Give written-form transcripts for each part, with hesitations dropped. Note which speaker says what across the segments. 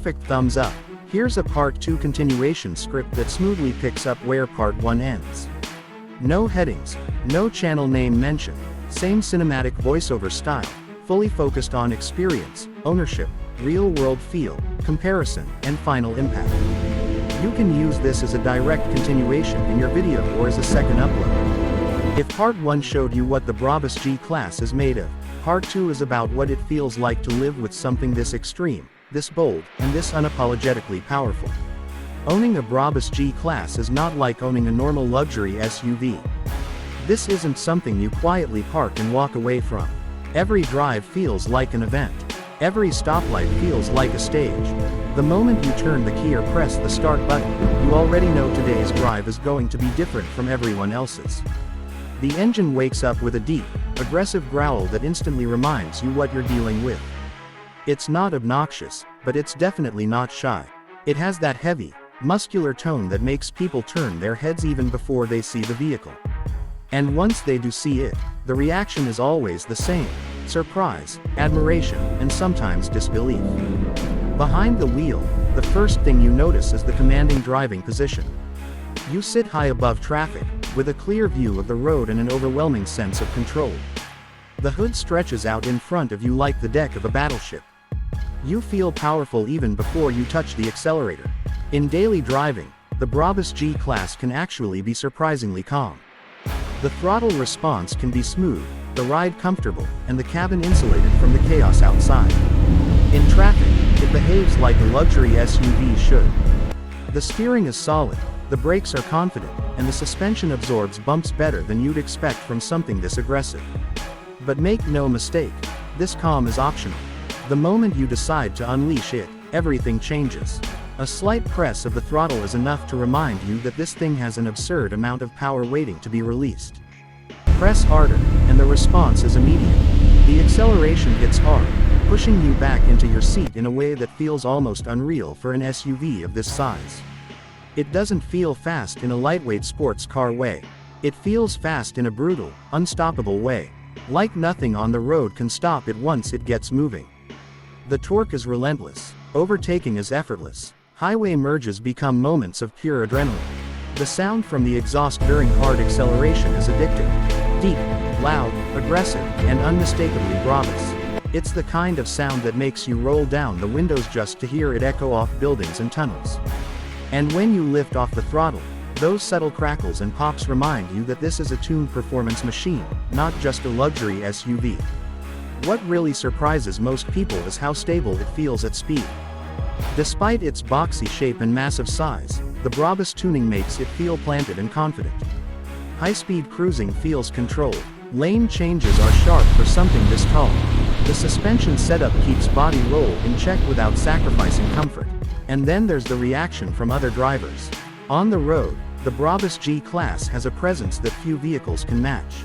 Speaker 1: Perfect thumbs up. Here's a Part 2 continuation script that smoothly picks up where Part 1 ends. No headings, no channel name mention, same cinematic voiceover style, fully focused on experience, ownership, real-world feel, comparison, and final impact. You can use this as a direct continuation in your video or as a second upload. If Part 1 showed you what the BRABUS G-Class is made of, Part 2 is about what it feels like to live with something this extreme, this bold, and this unapologetically powerful. Owning a BRABUS G-Class is not like owning a normal luxury SUV. This isn't something you quietly park and walk away from. Every drive feels like an event. Every stoplight feels like a stage. The moment you turn the key or press the start button, you already know today's drive is going to be different from everyone else's. The engine wakes up with a deep, aggressive growl that instantly reminds you what you're dealing with. It's not obnoxious, but it's definitely not shy. It has that heavy, muscular tone that makes people turn their heads even before they see the vehicle. And once they do see it, the reaction is always the same: surprise, admiration, and sometimes disbelief. Behind the wheel, the first thing you notice is the commanding driving position. You sit high above traffic, with a clear view of the road and an overwhelming sense of control. The hood stretches out in front of you like the deck of a battleship. You feel powerful even before you touch the accelerator. In daily driving, the BRABUS G-Class can actually be surprisingly calm. The throttle response can be smooth, the ride comfortable, and the cabin insulated from the chaos outside. In traffic, it behaves like a luxury SUV should. The steering is solid, the brakes are confident, and the suspension absorbs bumps better than you'd expect from something this aggressive. But make no mistake, this calm is optional. The moment you decide to unleash it, everything changes. A slight press of the throttle is enough to remind you that this thing has an absurd amount of power waiting to be released. Press harder, and the response is immediate. The acceleration hits hard, pushing you back into your seat in a way that feels almost unreal for an SUV of this size. It doesn't feel fast in a lightweight sports car way. It feels fast in a brutal, unstoppable way. Like nothing on the road can stop it once it gets moving. The torque is relentless. Overtaking is effortless. Highway merges become moments of pure adrenaline. The sound from the exhaust during hard acceleration is addictive. Deep, loud, aggressive, and unmistakably BRABUS. It's the kind of sound that makes you roll down the windows just to hear it echo off buildings and tunnels. And when you lift off the throttle, those subtle crackles and pops remind you that this is a tuned performance machine, not just a luxury SUV. What really surprises most people is how stable it feels at speed. Despite its boxy shape and massive size, the BRABUS tuning makes it feel planted and confident. High-speed cruising feels controlled. Lane changes are sharp for something this tall. The suspension setup keeps body roll in check without sacrificing comfort. And then there's the reaction from other drivers. On the road, the BRABUS G-Class has a presence that few vehicles can match.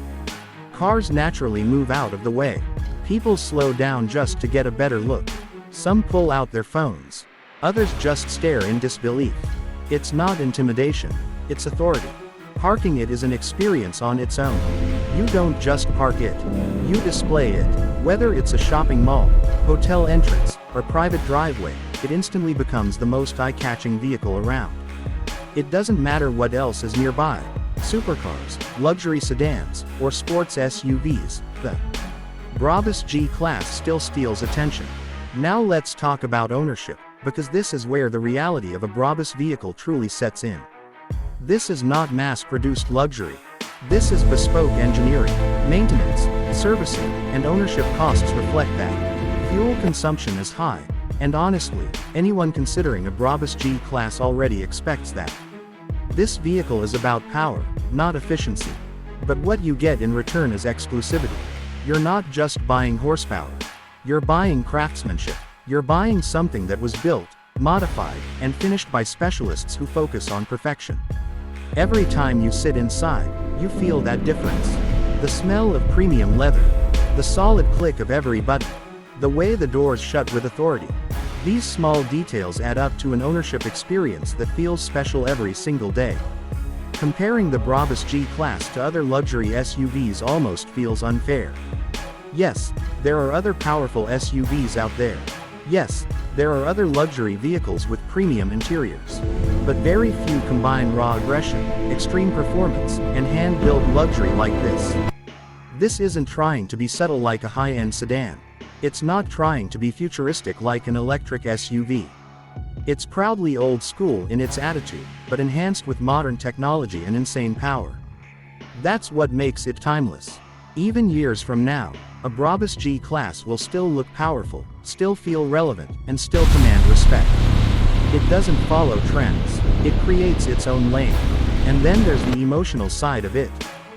Speaker 1: Cars naturally move out of the way. People slow down just to get a better look. Some pull out their phones. Others just stare in disbelief. It's not intimidation, it's authority. Parking it is an experience on its own. You don't just park it, you display it. Whether it's a shopping mall, hotel entrance, or private driveway, it instantly becomes the most eye-catching vehicle around. It doesn't matter what else is nearby: supercars, luxury sedans, or sports SUVs, the BRABUS G-Class still steals attention. Now let's talk about ownership, because this is where the reality of a BRABUS vehicle truly sets in. This is not mass-produced luxury. This is bespoke engineering. Maintenance, servicing, and ownership costs reflect that. Fuel consumption is high, and honestly, anyone considering a BRABUS G-Class already expects that. This vehicle is about power, not efficiency. But what you get in return is exclusivity. You're not just buying horsepower. You're buying craftsmanship. You're buying something that was built, modified, and finished by specialists who focus on perfection. Every time you sit inside, you feel that difference. The smell of premium leather. The solid click of every button. The way the doors shut with authority. These small details add up to an ownership experience that feels special every single day. Comparing the BRABUS G-Class to other luxury SUVs almost feels unfair. Yes, there are other powerful SUVs out there. Yes, There are other luxury vehicles with premium interiors. But very few combine raw aggression, extreme performance, and hand-built luxury like this. This isn't trying to be subtle like a high-end sedan. It's not trying to be futuristic like an electric SUV. It's proudly old school in its attitude, but enhanced with modern technology and insane power. That's what makes it timeless. Even years from now, a BRABUS G-Class will still look powerful, still feel relevant, and still command respect. It doesn't follow trends, it creates its own lane. And then there's the emotional side of it.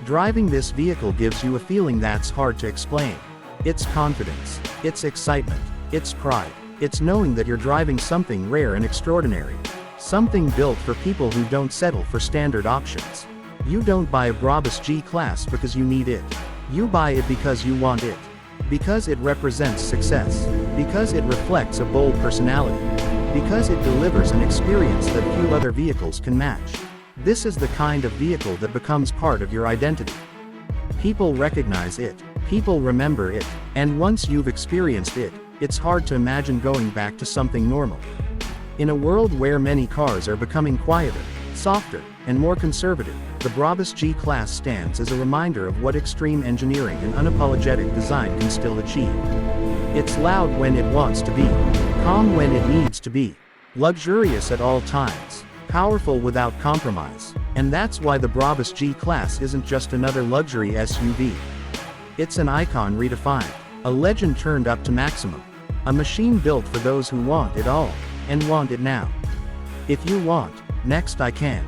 Speaker 1: Driving this vehicle gives you a feeling that's hard to explain. It's confidence, it's excitement, it's pride, it's knowing that you're driving something rare and extraordinary. Something built for people who don't settle for standard options. You don't buy a BRABUS G-Class because you need it. You buy it because you want it. Because it represents success. Because it reflects a bold personality. Because it delivers an experience that few other vehicles can match. This is the kind of vehicle that becomes part of your identity. People recognize it. People remember it. And once you've experienced it, it's hard to imagine going back to something normal. In a world where many cars are becoming quieter, softer, and more conservative, the BRABUS G-Class stands as a reminder of what extreme engineering and unapologetic design can still achieve. It's loud when it wants to be, calm when it needs to be, luxurious at all times, powerful without compromise. And that's why the BRABUS G-Class isn't just another luxury SUV. It's an icon redefined, a legend turned up to maximum, a machine built for those who want it all, and want it now. If you want, next I can.